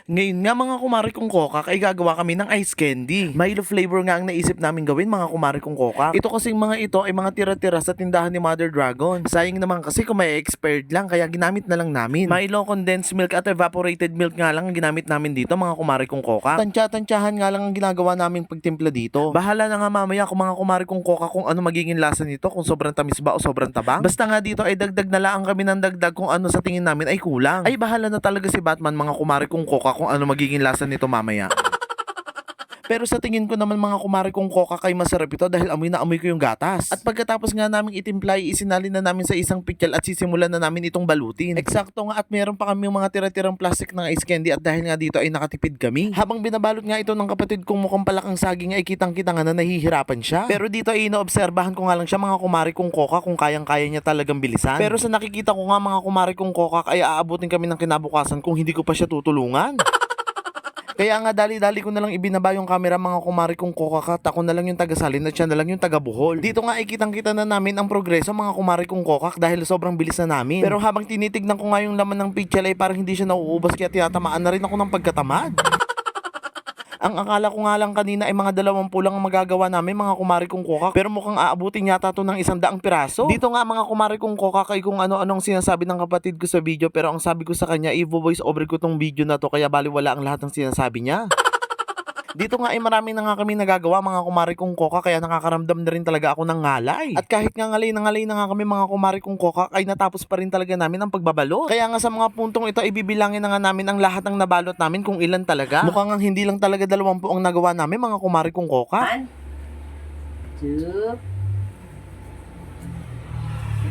Ngayon nga mga kumari kong kokak ay gagawa kami ng ice candy. Milo flavor nga ang naisip namin gawin mga kumari kong kokak. Ito kasing mga ito ay mga tira-tira sa tindahan ni Mother Dragon. Sayang naman kasi kung may expired lang kaya ginamit na lang namin. Milo condensed milk at evaporated milk nga lang ang ginamit namin dito mga kumari kong kokak. Tansya-tansyahan nga lang ang ginagawa naming pagtimpla dito. Bahala na nga mamaya kung mga kumari kong kokak kung ano magiging lasa nito, kung sobrang tamis ba o sobrang tabang. Basta nga dito ay dagdag na lang kami ng dagdag kung ano sa tingin namin ay kulang. Ay bahala na talaga si Batman mga kumari kong kokak kung ano magiging lasa nito mamaya. Pero sa tingin ko naman mga kumari kong kokak ay masarap ito dahil amoy na amoy ko yung gatas. At pagkatapos nga naming itimpla, isinalin na namin sa isang pikyal at sisimulan na namin itong balutin. Eksakto nga at meron pa kami yung mga tira-tirang plastic ng ice candy at dahil nga dito ay nakatipid kami. Habang binabalot nga ito ng kapatid kong mukhang palakang saging ay kitang-kita nga na nahihirapan siya. Pero dito ay inoobserbahan ko nga lang siya mga kumari kong kokak kung kayang-kaya niya talagang bilisan. Pero sa nakikita ko nga mga kumari kong kokak ay aabutin kami ng kinabukasan kung hindi ko pa siya tutulungan. Kaya nga dali-dali ko na lang ibinaba yung camera mga kumari kong kokakat. Ako na lang yung tagasalin at siya na lang yung taga-buhol. Dito nga ay kitang-kita na namin ang progreso mga kumari kong kokak dahil sobrang bilis na namin. Pero habang tinitignan ko nga yung laman ng pitchel ay parang hindi siya nauubos kaya tinatamaan na rin ako ng pagkatamad. Ang akala ko nga lang kanina ay mga 20 lang ang magagawa namin mga kumari kong kokak. Pero mukhang aabutin yata to ng 100 piraso. Dito nga mga kumari kong kokak ay kung ano-anong sinasabi ng kapatid ko sa video. Pero ang sabi ko sa kanya, i-voice over ko tong video na to kaya baliwala ang lahat ng sinasabi niya. Dito nga ay marami na nga kami nagagawa mga kumari kong koka kaya nakakaramdam na rin talaga ako ng ngalay. At kahit nga ngalay na nga kami mga kumari kong koka ay natapos pa rin talaga namin ang pagbabalot. Kaya nga sa mga puntong ito ibibilangin na nga namin ang lahat ng nabalot namin kung ilan talaga. Mukhang ang hindi lang talaga 20 ang nagawa namin mga kumari kong koka. 1, 2,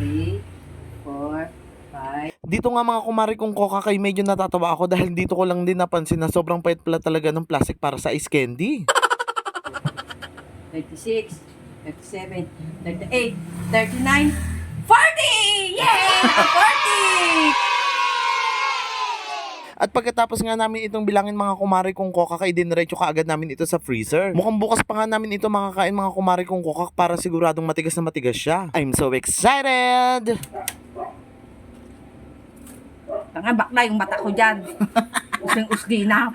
3, 4, 5. Dito nga mga kumari kong koka kay medyo natatawa ako dahil dito ko lang din napansin na sobrang pait pala talaga ng plastic para sa ice candy. 36, 37, 38, 39, 40! Yeah! 40! At pagkatapos nga namin itong bilangin mga kumari kong koka kay diniretso kaagad namin ito sa freezer. Mukhang bukas pa nga namin ito makakain mga kumari kong koka para siguradong matigas na matigas siya. I'm so excited! Tanga, bakla yung mata ko dyan. Using-usgi na.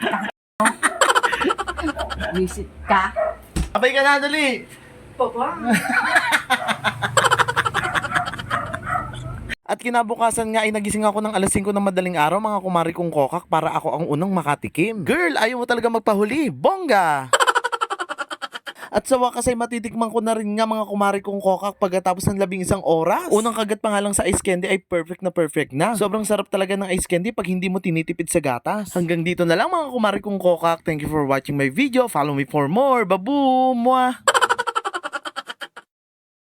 Visit ka. Abay ka na, dali! Papa. At kinabukasan nga ay nagising ako ng alas 5 ng madaling araw mga kumari kong kokak para ako ang unang makatikim. Girl, ayaw mo talaga magpahuli. Bongga! At sa wakas ay matitikman ko na rin nga mga kumari kong kokak pagkatapos ng 11 oras. Unang kagat pa nga lang sa ice candy ay perfect na. Sobrang sarap talaga ng ice candy pag hindi mo tinitipid sa gatas. Hanggang dito na lang mga kumari kong kokak. Thank you for watching my video. Follow me for more. Babu! Mwah!